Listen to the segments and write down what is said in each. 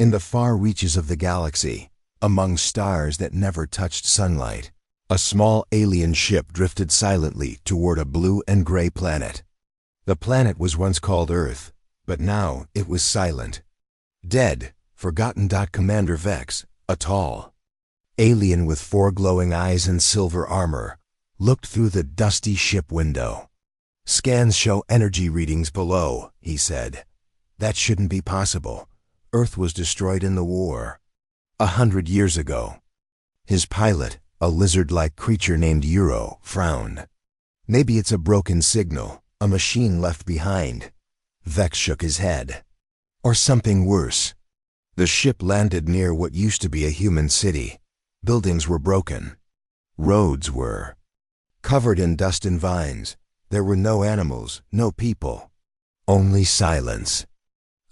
In the far reaches of the galaxy, among stars that never touched sunlight, a small alien ship drifted silently toward a blue and gray planet. The planet was once called Earth, but now it was silent. Dead, forgotten. Commander Vex, a tall alien with 4 glowing eyes and silver armor, looked through the dusty ship window. "Scans show energy readings below," he said. "That shouldn't be possible. Earth was destroyed in the war 100 years ago." His pilot, a lizard-like creature named Euro, frowned. "Maybe it's a broken signal, a machine left behind." Vex shook his head. "Or something worse." The ship landed near what used to be a human city. Buildings were broken. Roads were covered in dust and vines. There were no animals, no people. Only silence.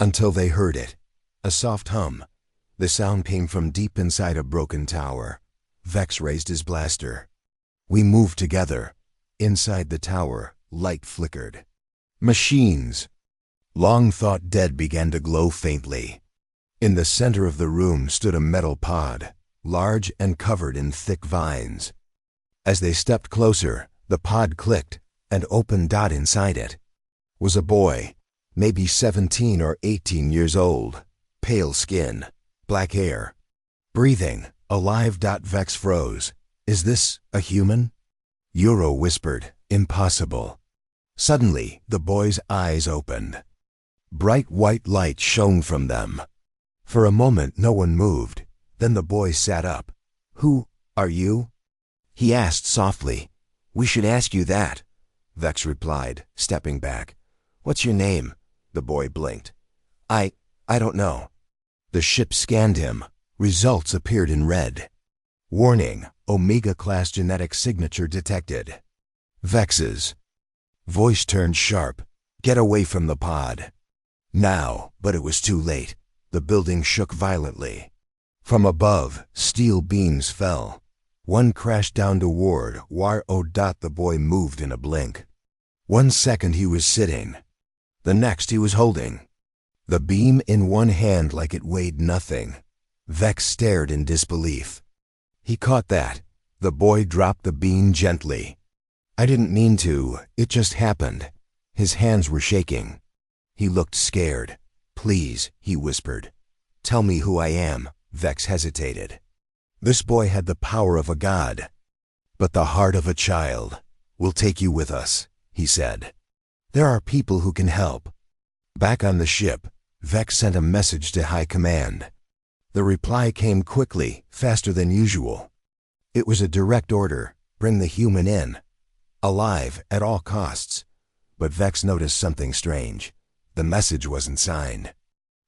Until they heard it. A soft hum. The sound came from deep inside a broken tower. Vex raised his blaster. We moved together. Inside the tower, light flickered. Machines, long thought dead, began to glow faintly. In the center of the room stood a metal pod, large and covered in thick vines. As they stepped closer, the pod clicked and opened. Inside it was a boy, maybe 17 or 18 years old, pale skin, black hair, breathing, alive. Vex froze. "Is this a human?" Euro whispered, "Impossible." Suddenly, the boy's eyes opened. Bright white light shone from them. For a moment, no one moved. Then the boy sat up. "Who are you?" he asked softly. "We should ask you that," Vex replied, stepping back. "What's your name?" The boy blinked. I don't know." The ship scanned him. Results appeared in red. "Warning, Omega-class genetic signature detected." Vex's voice turned sharp. "Get away from the pod." Now, but it was too late. The building shook violently. From above, steel beams fell. One crashed down toward Waro. The boy moved in a blink. 1 second he was sitting. The next he was holding the beam in one hand like it weighed nothing. Vex stared in disbelief. He caught that. The boy dropped the beam gently. "I didn't mean to, it just happened." His hands were shaking. He looked scared. "Please," he whispered. "Tell me who I am." Vex hesitated. This boy had the power of a god, but the heart of a child. "We'll take you with us," he said. "There are people who can help." Back on the ship, Vex sent a message to High Command. The reply came quickly, faster than usual. It was a direct order: bring the human in, alive at all costs. But Vex noticed something strange. The message wasn't signed.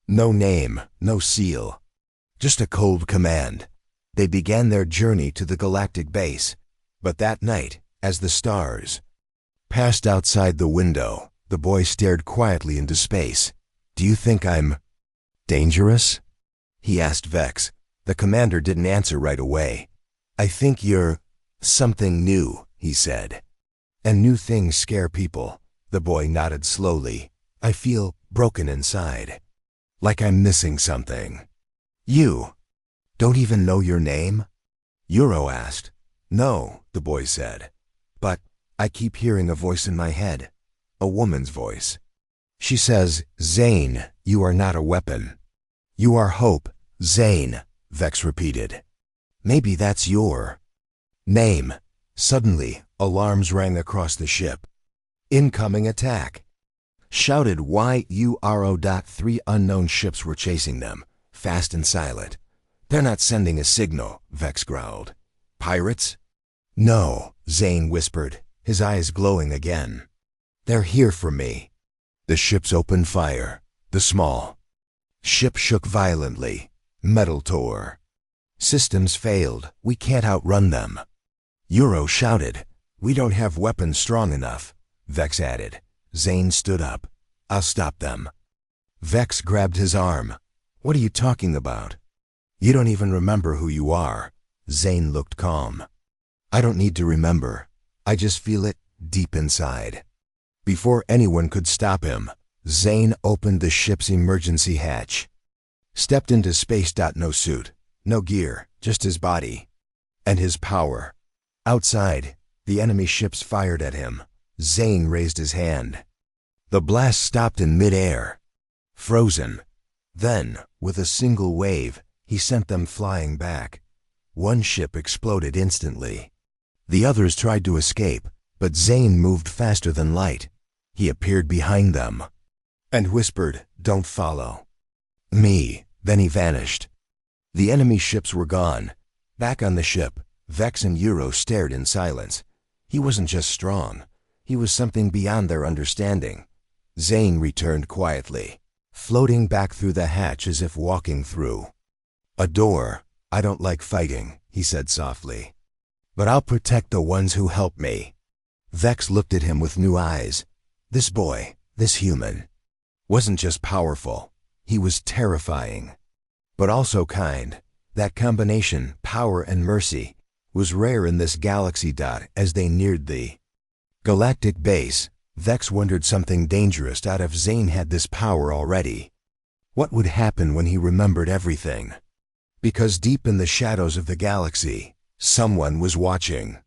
No name, no seal. Just a cold command. They began their journey to the galactic base. But that night, as the stars passed outside the window, the boy stared quietly into space. "Do you think I'm dangerous?" he asked Vex. The commander didn't answer right away. "I think you're something new," he said. "And new things scare people." The boy nodded slowly. "I feel broken inside. Like I'm missing something." "You don't even know your name?" Euro asked. "No," the boy said. "But I keep hearing a voice in my head. A woman's voice. She says, 'Zane, you are not a weapon. You are hope.'" "Zane," Vex repeated. "Maybe that's your name." Suddenly, alarms rang across the ship. "Incoming attack!" shouted Yuro. 3 unknown ships were chasing them, fast and silent. "They're not sending a signal," Vex growled. "Pirates?" "No," Zane whispered, his eyes glowing again. "They're here for me." The ships opened fire. The small ship shook violently. Metal tore. "Systems failed. We can't outrun them." Euro shouted. "We don't have weapons strong enough," Vex added. Zane stood up. "I'll stop them." Vex grabbed his arm. "What are you talking about? You don't even remember who you are." Zane looked calm. "I don't need to remember. I just feel it deep inside." Before anyone could stop him, Zane opened the ship's emergency hatch. stepped into space. No suit, no gear, just his body. And his power. Outside, the enemy ships fired at him. Zane raised his hand. The blast stopped in mid-air. Frozen. Then, with a single wave, he sent them flying back. One ship exploded instantly. The others tried to escape, but Zane moved faster than light. He appeared behind them and whispered, "Don't follow me." Then he vanished. The enemy ships were gone. Back on the ship, Vex and Euro stared in silence. He wasn't just strong. He was something beyond their understanding. Zane returned quietly, floating back through the hatch as if walking through a door. "I don't like fighting," he said softly, "but I'll protect the ones who help me." Vex looked at him with new eyes. This boy, this human, wasn't just powerful. He was terrifying, but also kind. That combination, power and mercy, was rare in this galaxy. As they neared the galactic base, Vex wondered something dangerous out if Zane had this power already. What would happen when he remembered everything? Because deep in the shadows of the galaxy, someone was watching.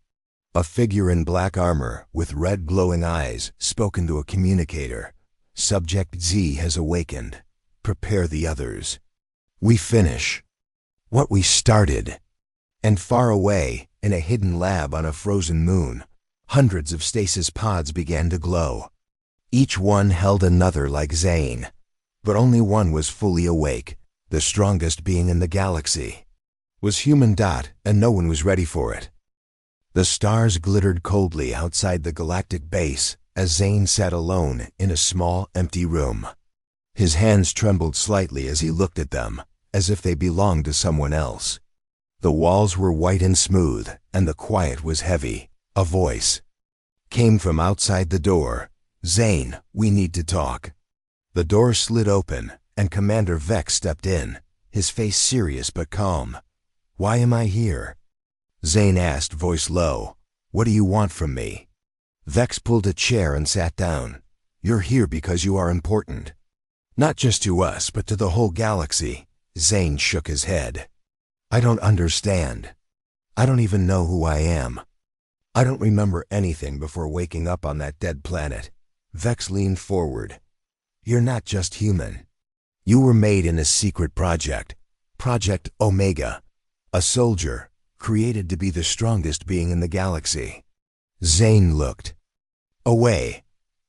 A figure in black armor with red glowing eyes spoke into a communicator. "Subject Z has awakened. Prepare the others. We finish what we started." And far away, in a hidden lab on a frozen moon, hundreds of stasis pods began to glow. Each one held another like Zane, but only one was fully awake. The strongest being in the galaxy was human. And no one was ready for it. The stars glittered coldly outside the galactic base as Zane sat alone in a small, empty room. His hands trembled slightly as he looked at them, as if they belonged to someone else. The walls were white and smooth, and the quiet was heavy. A voice came from outside the door. "Zane, we need to talk." The door slid open, and Commander Vex stepped in, his face serious but calm. "Why am I here?" Zane asked, voice low. "What do you want from me?" Vex pulled a chair and sat down. "You're here because you are important. Not just to us, but to the whole galaxy." Zane shook his head. "I don't understand. I don't even know who I am. I don't remember anything before waking up on that dead planet." Vex leaned forward. "You're not just human. You were made in a secret project, Project Omega. A soldier, created to be the strongest being in the galaxy." Zane looked away.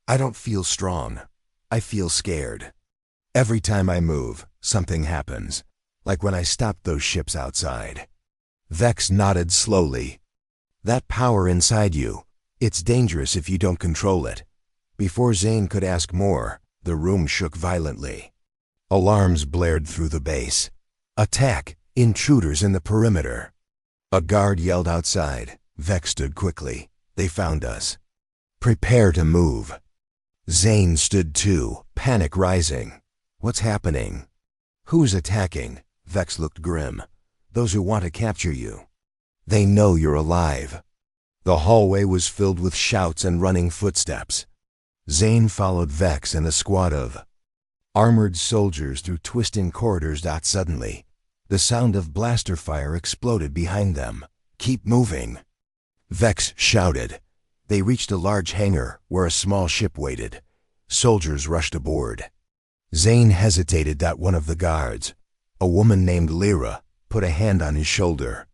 "I don't feel strong. I feel scared. Every time I move, something happens, like when I stopped those ships outside." Vex nodded slowly. "That power inside you, it's dangerous if you don't control it." Before Zane could ask more, the room shook violently. Alarms blared through the base. "Attack! Intruders in the perimeter!" A guard yelled outside. Vex stood quickly. "They found us. Prepare to move." Zane stood too, panic rising. "What's happening? Who's attacking?" Vex looked grim. "Those who want to capture you. They know you're alive." The hallway was filled with shouts and running footsteps. Zane followed Vex and a squad of armored soldiers through twisting corridors. Suddenly, the sound of blaster fire exploded behind them. "Keep moving," Vex shouted. They reached a large hangar where a small ship waited. Soldiers rushed aboard. Zane hesitated. One of the guards, a woman named Lyra, put a hand on his shoulder.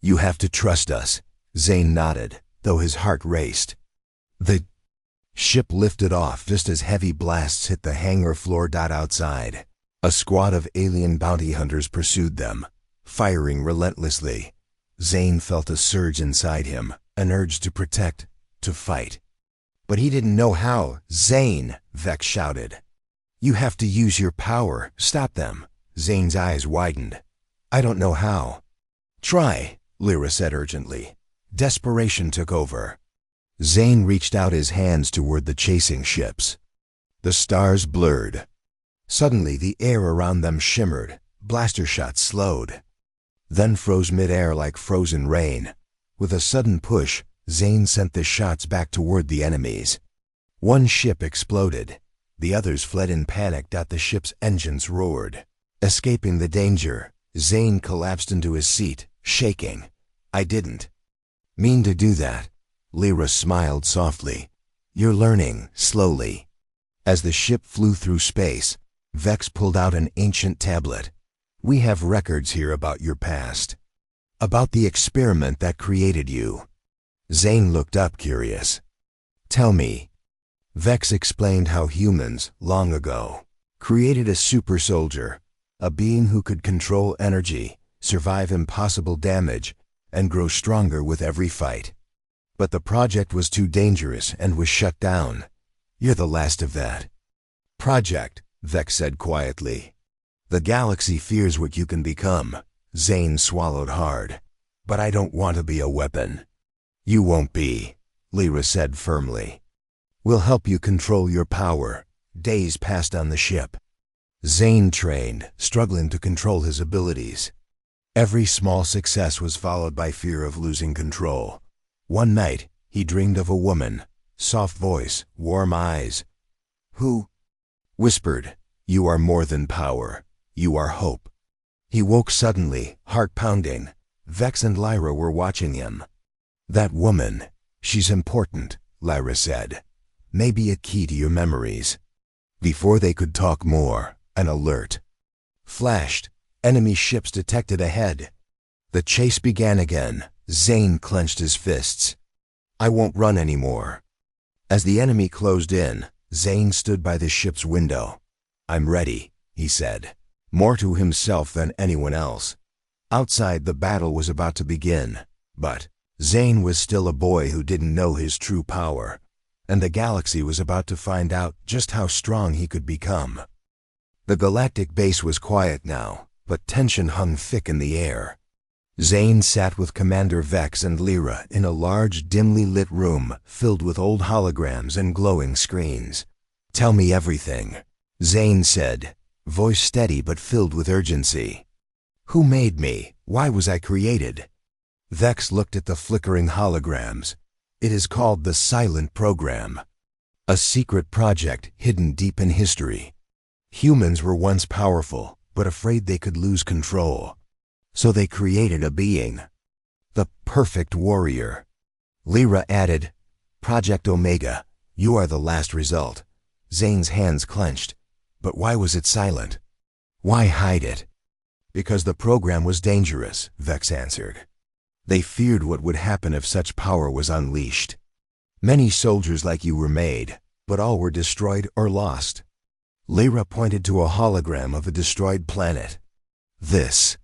"You have to trust us." Zane nodded, though his heart raced. The ship lifted off just as heavy blasts hit the hangar floor. Outside, a squad of alien bounty hunters pursued them, firing relentlessly. Zane felt a surge inside him, an urge to protect, to fight. But he didn't know how. "Zane!" Vex shouted. "You have to use your power. Stop them." Zane's eyes widened. "I don't know how." "Try," Lyra said urgently. Desperation took over. Zane reached out his hands toward the chasing ships. The stars blurred. Suddenly the air around them shimmered. Blaster shots slowed, then froze mid-air like frozen rain. With a sudden push, Zane sent the shots back toward the enemies. One ship exploded. The others fled in panic. The ship's engines roared. Escaping the danger, Zane collapsed into his seat, shaking. I didn't mean to do that. Lyra smiled softly. You're learning, slowly. As the ship flew through space, Vex pulled out an ancient tablet. We have records here about your past. About the experiment that created you. Zane looked up, curious. Tell me. Vex explained how humans, long ago, created a super soldier, a being who could control energy, survive impossible damage, and grow stronger with every fight. But the project was too dangerous and was shut down. You're the last of that project, Vex said quietly. The galaxy fears what you can become. Zane swallowed hard. But I don't want to be a weapon. You won't be, Lyra said firmly. We'll help you control your power. Days passed on the ship. Zane trained, struggling to control his abilities. Every small success was followed by fear of losing control. One night, he dreamed of a woman, soft voice, warm eyes. Who whispered, "You are more than power. You are hope." He woke suddenly, heart pounding. Vex and Lyra were watching him. That woman, she's important, Lyra said. Maybe a key to your memories. Before they could talk more, an alert flashed. Enemy ships detected ahead. The chase began again. Zane clenched his fists. I won't run anymore. As the enemy closed in, Zane stood by the ship's window. I'm ready, he said, more to himself than anyone else. Outside, the battle was about to begin, but Zane was still a boy who didn't know his true power, and the galaxy was about to find out just how strong he could become. The galactic base was quiet now, but tension hung thick in the air. Zane sat with Commander Vex and Lyra in a large, dimly lit room filled with old holograms and glowing screens. Tell me everything, Zane said, voice steady but filled with urgency. Who made me? Why was I created? Vex looked at the flickering holograms. It is called the Silent Program, a secret project hidden deep in history. Humans were once powerful, but afraid they could lose control. So they created a being, the perfect warrior. Lyra added, Project Omega, you are the last result. Zane's hands clenched. But why was it silent? Why hide it? Because the program was dangerous, Vex answered. They feared what would happen if such power was unleashed. Many soldiers like you were made, but all were destroyed or lost. Lyra pointed to a hologram of a destroyed planet. This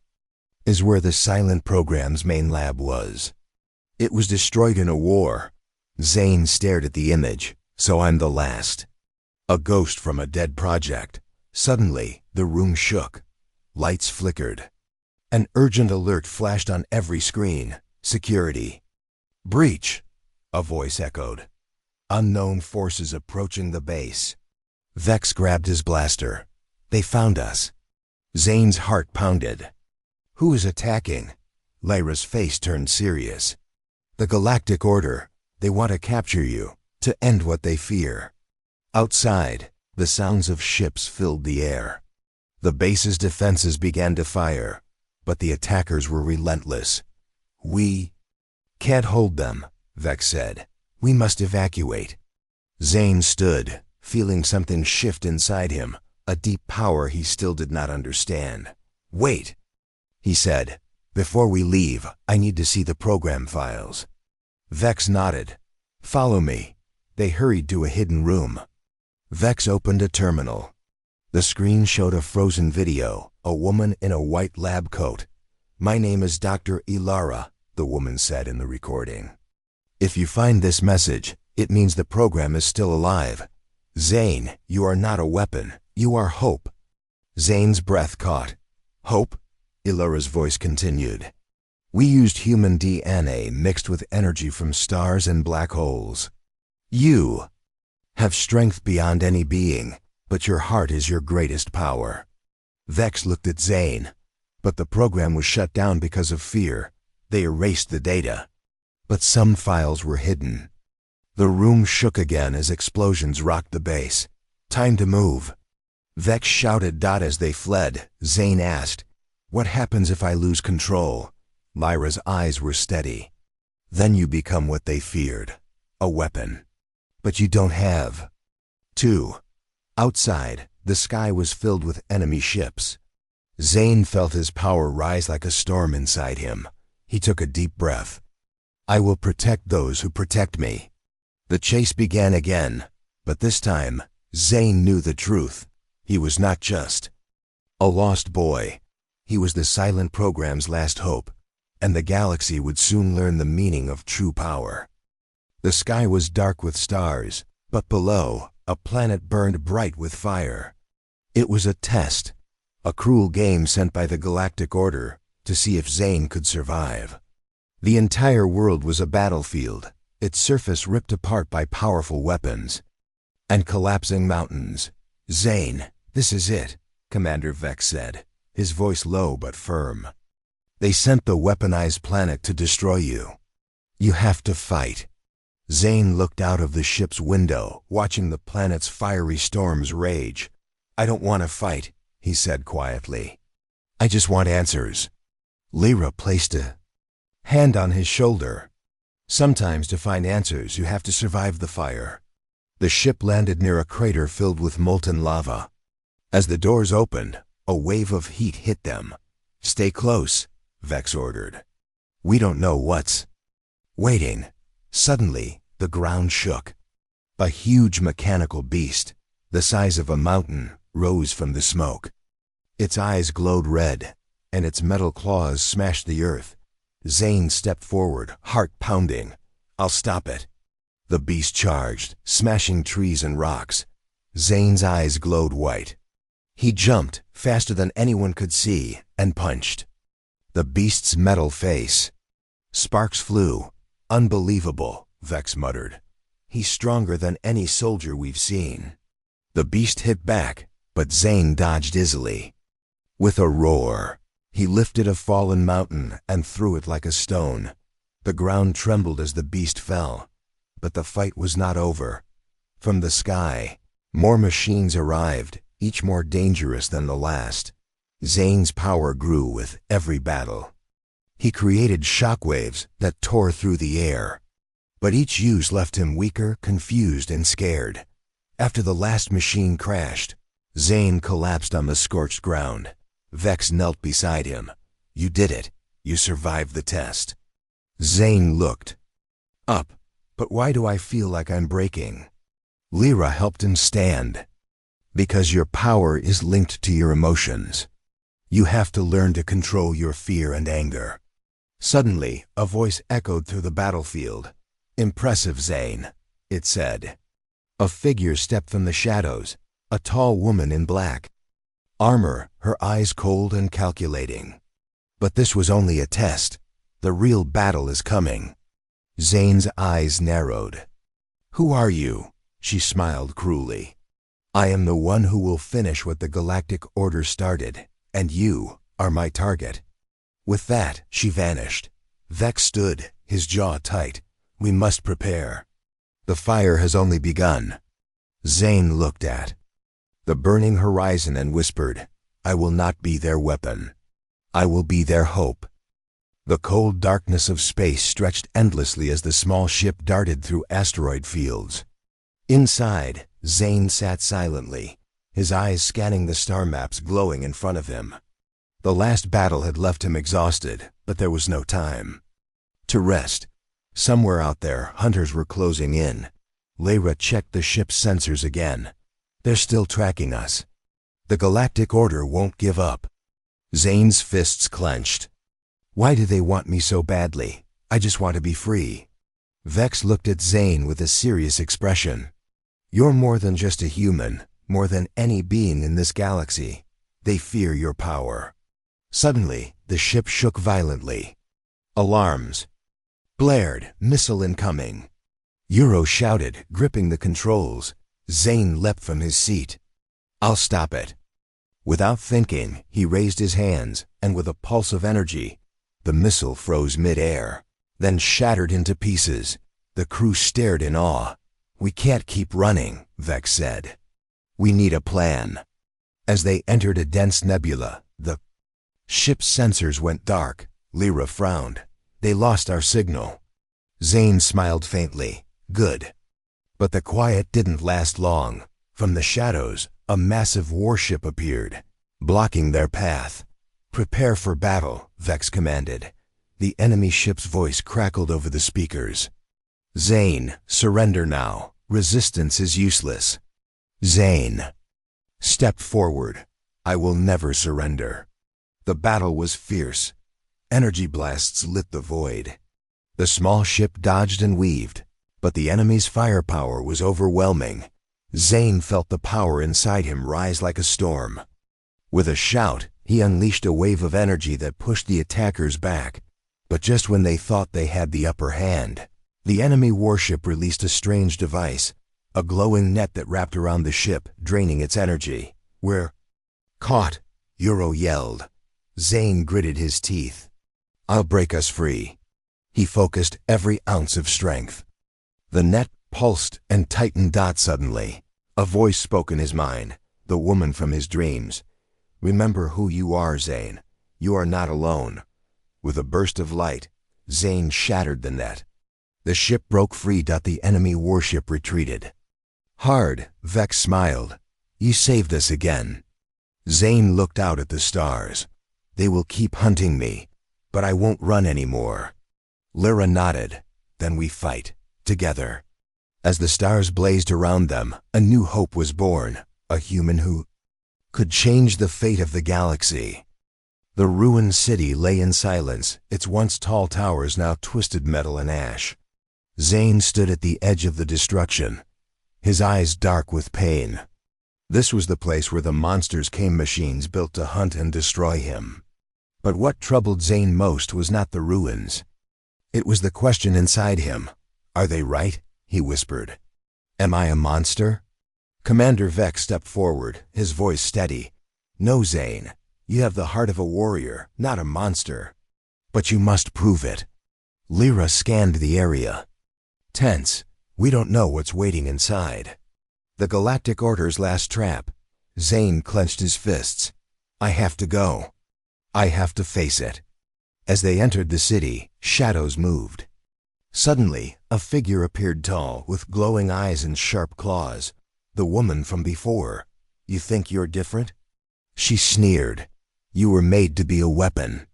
is where the Silent Program's main lab was. It was destroyed in a war. Zane stared at the image. So I'm the last. A ghost from a dead project. Suddenly, the room shook. Lights flickered. An urgent alert flashed on every screen. Security. Breach, a voice echoed. Unknown forces approaching the base. Vex grabbed his blaster. They found us. Zane's heart pounded. Who is attacking? Lyra's face turned serious. The Galactic Order. They want to capture you, to end what they fear. Outside, the sounds of ships filled the air. The base's defenses began to fire, but the attackers were relentless. We can't hold them, Vex said. We must evacuate. Zane stood, feeling something shift inside him, a deep power he still did not understand. Wait, he said. Before we leave, I need to see the program files. Vex nodded. Follow me. They hurried to a hidden room. Vex opened a terminal. The screen showed a frozen video, a woman in a white lab coat. My name is Dr. Ilara, the woman said in the recording. If you find this message, it means the program is still alive. Zane, you are not a weapon. You are hope. Zane's breath caught. Hope? Ilara's voice continued. We used human DNA mixed with energy from stars and black holes. You have strength beyond any being, but your heart is your greatest power. Vex looked at Zane, but the program was shut down because of fear. They erased the data. But some files were hidden. The room shook again as explosions rocked the base. Time to move. Vex shouted. As they fled, Zane asked, "What happens if I lose control?" Lyra's eyes were steady. "Then you become what they feared, a weapon. But you don't have." 2. Outside, the sky was filled with enemy ships. Zane felt his power rise like a storm inside him. He took a deep breath. "I will protect those who protect me." The chase began again, but this time, Zane knew the truth. He was not just a lost boy. He was the silent program's last hope, and the galaxy would soon learn the meaning of true power. The sky was dark with stars, but below, a planet burned bright with fire. It was a test, a cruel game sent by the Galactic Order to see if Zane could survive. The entire world was a battlefield, its surface ripped apart by powerful weapons and collapsing mountains. "Zane, this is it," Commander Vex said, his voice low but firm. "They sent the weaponized planet to destroy you. You have to fight." Zane looked out of the ship's window, watching the planet's fiery storms rage. "I don't want to fight," he said quietly. "I just want answers." Lyra placed a hand on his shoulder. "Sometimes to find answers you have to survive the fire." The ship landed near a crater filled with molten lava. As the doors opened, a wave of heat hit them. "Stay close," Vex ordered. "We don't know what's waiting." Suddenly, the ground shook. A huge mechanical beast, the size of a mountain, rose from the smoke. Its eyes glowed red, and its metal claws smashed the earth. Zane stepped forward, heart pounding. "I'll stop it." The beast charged, smashing trees and rocks. Zane's eyes glowed white. He jumped, faster than anyone could see, and punched. The beast's metal face. Sparks flew. "Unbelievable," Vex muttered. "He's stronger than any soldier we've seen." The beast hit back, but Zane dodged easily. With a roar, he lifted a fallen mountain and threw it like a stone. The ground trembled as the beast fell. But the fight was not over. From the sky, more machines arrived, each more dangerous than the last. Zane's power grew with every battle. He created shockwaves that tore through the air. But each use left him weaker, confused, and scared. After the last machine crashed, Zane collapsed on the scorched ground. Vex knelt beside him. "You did it. You survived the test." Zane looked up. "But why do I feel like I'm breaking?" Lyra helped him stand. "Because your power is linked to your emotions. You have to learn to control your fear and anger." Suddenly, a voice echoed through the battlefield. "Impressive, Zane," it said. A figure stepped from the shadows, a tall woman in black armor, her eyes cold and calculating. "But this was only a test. The real battle is coming." Zane's eyes narrowed. "Who are you?" She smiled cruelly. "I am the one who will finish what the Galactic Order started, and you are my target." With that, she vanished. Vex stood, his jaw tight. "We must prepare. The fire has only begun." Zane looked at the burning horizon and whispered, "I will not be their weapon. I will be their hope." The cold darkness of space stretched endlessly as the small ship darted through asteroid fields. Inside, Zane sat silently, his eyes scanning the star maps glowing in front of him. The last battle had left him exhausted, but there was no time to rest. Somewhere out there, hunters were closing in. Lyra checked the ship's sensors again. "They're still tracking us. The Galactic Order won't give up." Zane's fists clenched. "Why do they want me so badly? I just want to be free." Vex looked at Zane with a serious expression. "You're more than just a human, more than any being in this galaxy. They fear your power." Suddenly, the ship shook violently. Alarms blared, "Missile incoming." Euro shouted, gripping the controls. Zane leapt from his seat. "I'll stop it." Without thinking, he raised his hands, and with a pulse of energy, the missile froze mid-air, then shattered into pieces. The crew stared in awe. "We can't keep running," Vex said. "We need a plan." As they entered a dense nebula, the ship's sensors went dark. Lyra frowned. They lost our signal. Zane smiled faintly. Good. But the quiet didn't last long. From the shadows, a massive warship appeared, blocking their path. Prepare for battle, Vex commanded. The enemy ship's voice crackled over the speakers. Zane, surrender now. Resistance is useless. Zane stepped forward. I will never surrender. The battle was fierce. Energy blasts lit the void. The small ship dodged and weaved, but the enemy's firepower was overwhelming. Zane felt the power inside him rise like a storm. With a shout, he unleashed a wave of energy that pushed the attackers back. But just when they thought they had the upper hand, the enemy warship released a strange device, a glowing net that wrapped around the ship, draining its energy. We're caught, Euro yelled. Zane gritted his teeth. I'll break us free. He focused every ounce of strength. The net pulsed and tightened. Suddenly, a voice spoke in his mind, the woman from his dreams. Remember who you are, Zane. You are not alone. With a burst of light, Zane shattered the net. The ship broke free. The enemy warship retreated. Hard, Vex smiled. You saved us again. Zane looked out at the stars. They will keep hunting me, but I won't run anymore. Lyra nodded. Then we fight, together. As the stars blazed around them, a new hope was born, a human who could change the fate of the galaxy. The ruined city lay in silence, its once tall towers now twisted metal and ash. Zane stood at the edge of the destruction, his eyes dark with pain. This was the place where the monsters came, machines built to hunt and destroy him. But what troubled Zane most was not the ruins. It was the question inside him. Are they right? He whispered. Am I a monster? Commander Vex stepped forward, his voice steady. No, Zane. You have the heart of a warrior, not a monster. But you must prove it. Lyra scanned the area. Tense. We don't know what's waiting inside. The Galactic Order's last trap. Zane clenched his fists. I have to go. I have to face it. As they entered the city, shadows moved. Suddenly, a figure appeared tall, with glowing eyes and sharp claws. The woman from before. You think you're different? She sneered. You were made to be a weapon.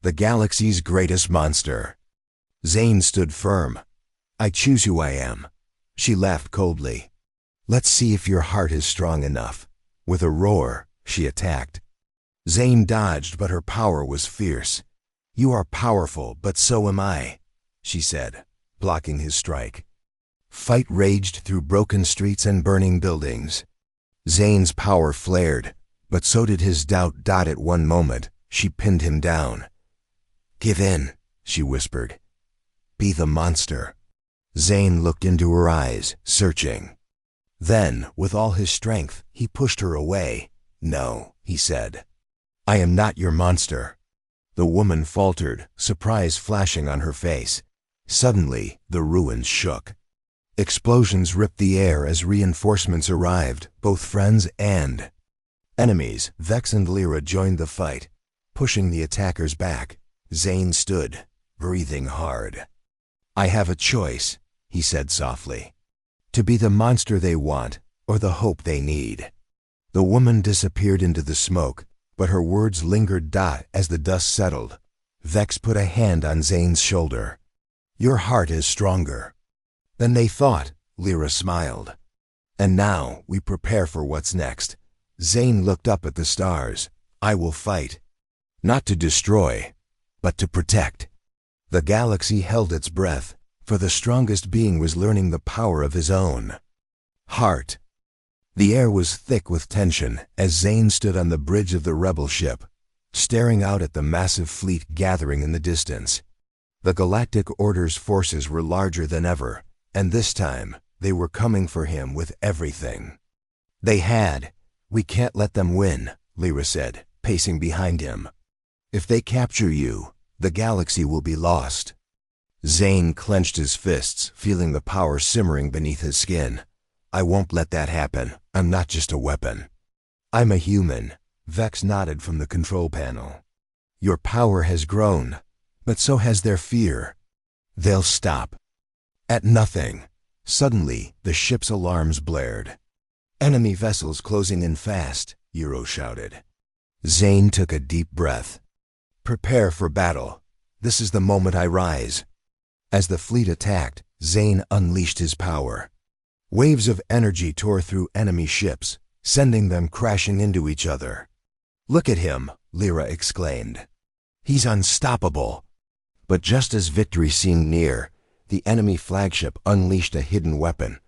The galaxy's greatest monster. Zane stood firm. I choose who I am. She laughed coldly. Let's see if your heart is strong enough. With a roar, she attacked. Zane dodged, but her power was fierce. You are powerful, but so am I, she said, blocking his strike. Fight raged through broken streets and burning buildings. Zane's power flared, but so did his doubt. At one moment, she pinned him down. Give in, she whispered. Be the monster. Zane looked into her eyes, searching. Then, with all his strength, he pushed her away. No, he said. I am not your monster. The woman faltered, surprise flashing on her face. Suddenly, the ruins shook. Explosions ripped the air as reinforcements arrived, both friends and enemies. Vex and Lyra joined the fight, pushing the attackers back. Zane stood, breathing hard. I have a choice, he said softly. To be the monster they want, or the hope they need. The woman disappeared into the smoke, but her words lingered. As the dust settled, Vex put a hand on Zane's shoulder. Your heart is stronger than they thought, Lyra smiled. And now we prepare for what's next. Zane looked up at the stars. I will fight. Not to destroy, but to protect. The galaxy held its breath, for the strongest being was learning the power of his own heart. The air was thick with tension as Zane stood on the bridge of the rebel ship, staring out at the massive fleet gathering in the distance. The Galactic Order's forces were larger than ever, and this time they were coming for him with everything they had. We can't let them win, Lyra said, pacing behind him. If they capture you, the galaxy will be lost. Zane clenched his fists, feeling the power simmering beneath his skin. I won't let that happen. I'm not just a weapon. I'm a human, Vex nodded from the control panel. Your power has grown, but so has their fear. They'll stop at nothing. Suddenly, the ship's alarms blared. Enemy vessels closing in fast, Euro shouted. Zane took a deep breath. Prepare for battle. This is the moment I rise. As the fleet attacked, Zane unleashed his power. Waves of energy tore through enemy ships, sending them crashing into each other. Look at him, Lyra exclaimed. He's unstoppable. But just as victory seemed near, the enemy flagship unleashed a hidden weapon,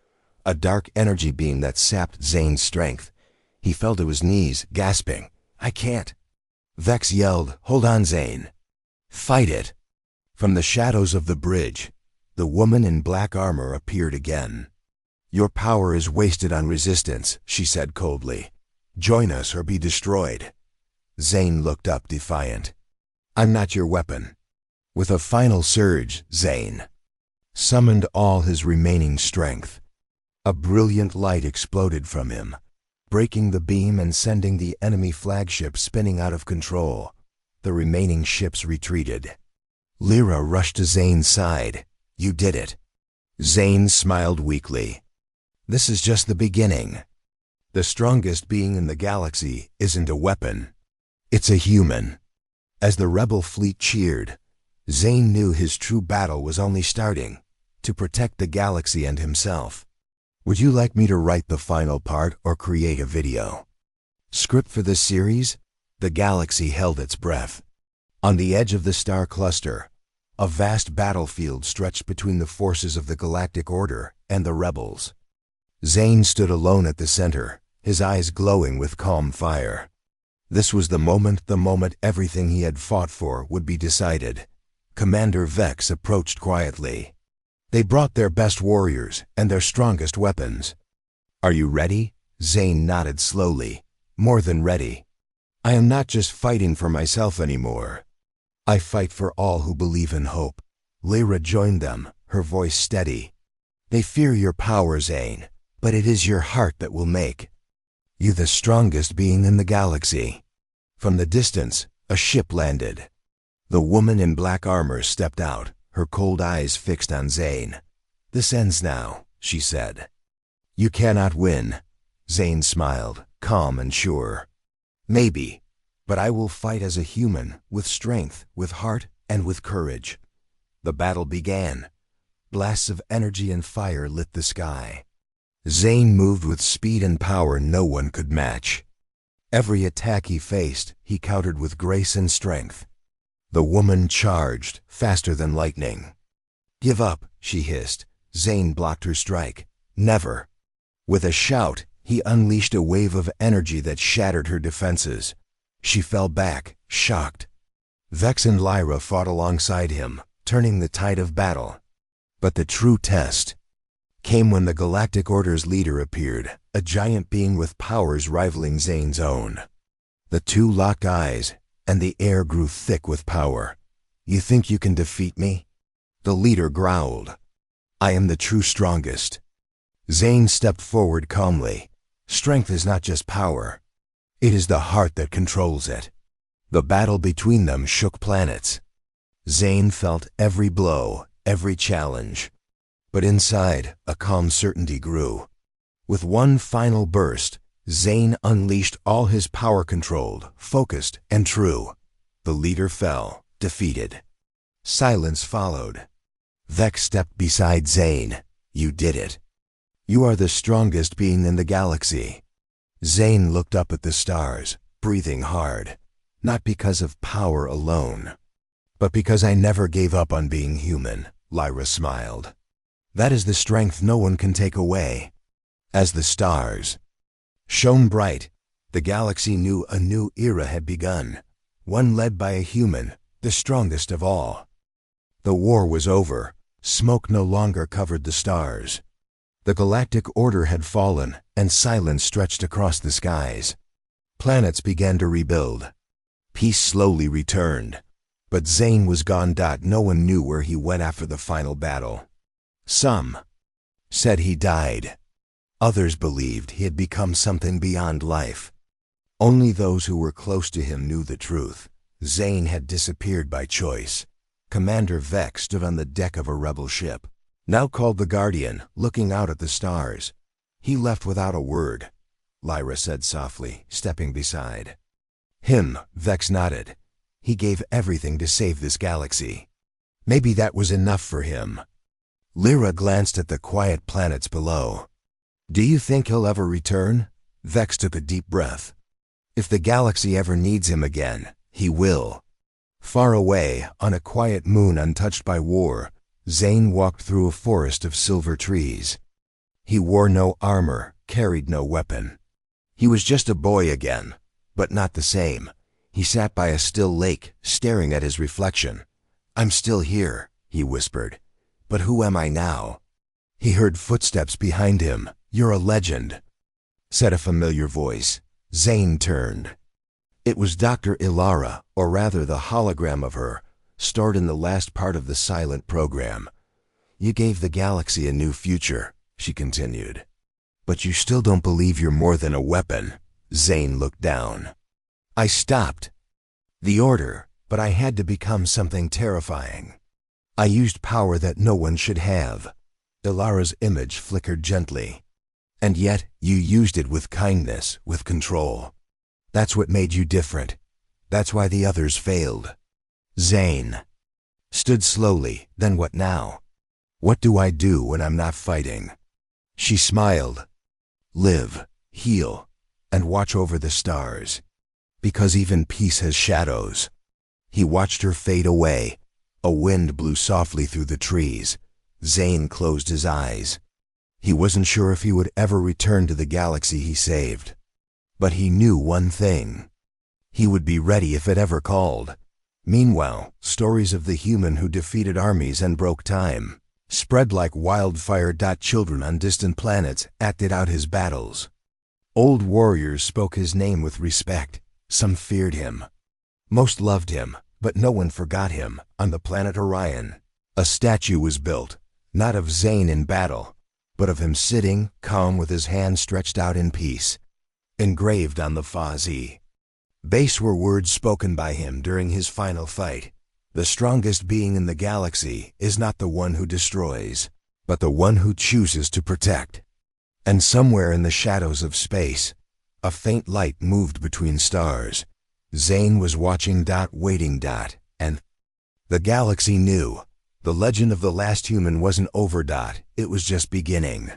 a dark energy beam that sapped Zane's strength. He fell to his knees, gasping, I can't. Vex yelled, Hold on, Zane. Fight it. From the shadows of the bridge, the woman in black armor appeared again. Your power is wasted on resistance, she said coldly. Join us or be destroyed. Zane looked up defiant. I'm not your weapon. With a final surge, Zane summoned all his remaining strength. A brilliant light exploded from him, breaking the beam and sending the enemy flagship spinning out of control. The remaining ships retreated. Lyra rushed to Zane's side. You did it. Zane smiled weakly. This is just the beginning. The strongest being in the galaxy isn't a weapon. It's a human. As the rebel fleet cheered, Zane knew his true battle was only starting, to protect the galaxy and himself. Would you like me to write the final part or create a video? Script for this series? The galaxy held its breath. On the edge of the star cluster, a vast battlefield stretched between the forces of the Galactic Order and the rebels. Zane stood alone at the center, his eyes glowing with calm fire. This was the moment everything he had fought for would be decided. Commander Vex approached quietly. They brought their best warriors and their strongest weapons. Are you ready? Zane nodded slowly. More than ready. I am not just fighting for myself anymore. I fight for all who believe in hope. Lyra joined them, her voice steady. They fear your power, Zane, but it is your heart that will make you the strongest being in the galaxy. From the distance, a ship landed. The woman in black armor stepped out, her cold eyes fixed on Zane. This ends now, she said. You cannot win. Zane smiled, calm and sure. Maybe, but I will fight as a human, with strength, with heart, and with courage. The battle began. Blasts of energy and fire lit the sky. Zane moved with speed and power no one could match. Every attack he faced, he countered with grace and strength. The woman charged, faster than lightning. Give up, she hissed. Zane blocked her strike. Never. With a shout, he unleashed a wave of energy that shattered her defenses. She fell back, shocked. Vex and Lyra fought alongside him, turning the tide of battle. But the true test came when the Galactic Order's leader appeared, a giant being with powers rivaling Zane's own. The two locked eyes, and the air grew thick with power. You think you can defeat me? The leader growled. I am the true strongest. Zane stepped forward calmly. Strength is not just power. It is the heart that controls it. The battle between them shook planets. Zane felt every blow, every challenge. But inside, a calm certainty grew. With one final burst, Zane unleashed all his power, controlled, focused, and true. The leader fell, defeated. Silence followed. Vex stepped beside Zane. You did it. You are the strongest being in the galaxy. Zane looked up at the stars, breathing hard. Not because of power alone, but because I never gave up on being human, Lyra smiled. That is the strength no one can take away. As the stars shone bright, the galaxy knew a new era had begun, one led by a human, the strongest of all. The war was over. Smoke no longer covered the stars. The Galactic Order had fallen, and silence stretched across the skies. Planets began to rebuild. Peace slowly returned. But Zane was gone. No one knew where he went after the final battle. Some said he died. Others believed he had become something beyond life. Only those who were close to him knew the truth. Zane had disappeared by choice. Commander Vex stood on the deck of a rebel ship, now called the Guardian, looking out at the stars. "He left without a word," Lyra said softly, stepping beside him. Vex nodded. "He gave everything to save this galaxy. Maybe that was enough for him." Lyra glanced at the quiet planets below. "Do you think he'll ever return?" Vex took a deep breath. "If the galaxy ever needs him again, he will." Far away, on a quiet moon untouched by war, Zane walked through a forest of silver trees. He wore no armor, carried no weapon. He was just a boy again, but not the same. He sat by a still lake, staring at his reflection. "I'm still here," he whispered. "But who am I now?" He heard footsteps behind him. "You're a legend," said a familiar voice. Zane turned. It was Dr. Ilara, or rather the hologram of her, stored in the last part of the silent program. "You gave the galaxy a new future," she continued. "But you still don't believe you're more than a weapon." Zane looked down. "I stopped the order, but I had to become something terrifying. I used power that no one should have." Ilara's image flickered gently. "And yet you used it with kindness, with control. That's what made you different. That's why the others failed." Zane stood slowly. "Then what now? What do I do when I'm not fighting?" She smiled. "Live, heal, and watch over the stars. Because even peace has shadows." He watched her fade away. A wind blew softly through the trees. Zane closed his eyes. He wasn't sure if he would ever return to the galaxy he saved. But he knew one thing. He would be ready if it ever called. Meanwhile, stories of the human who defeated armies and broke time spread like wildfire. Children on distant planets acted out his battles. Old warriors spoke his name with respect. Some feared him. Most loved him, but no one forgot him. On the planet Orion, a statue was built, not of Zane in battle, but of him sitting, calm with his hands stretched out in peace. Engraved on the Fazi base were words spoken by him during his final fight. "The strongest being in the galaxy is not the one who destroys, but the one who chooses to protect." And somewhere in the shadows of space, a faint light moved between stars. Zane was watching. Waiting. And the galaxy knew. The legend of the last human wasn't over. It was just beginning.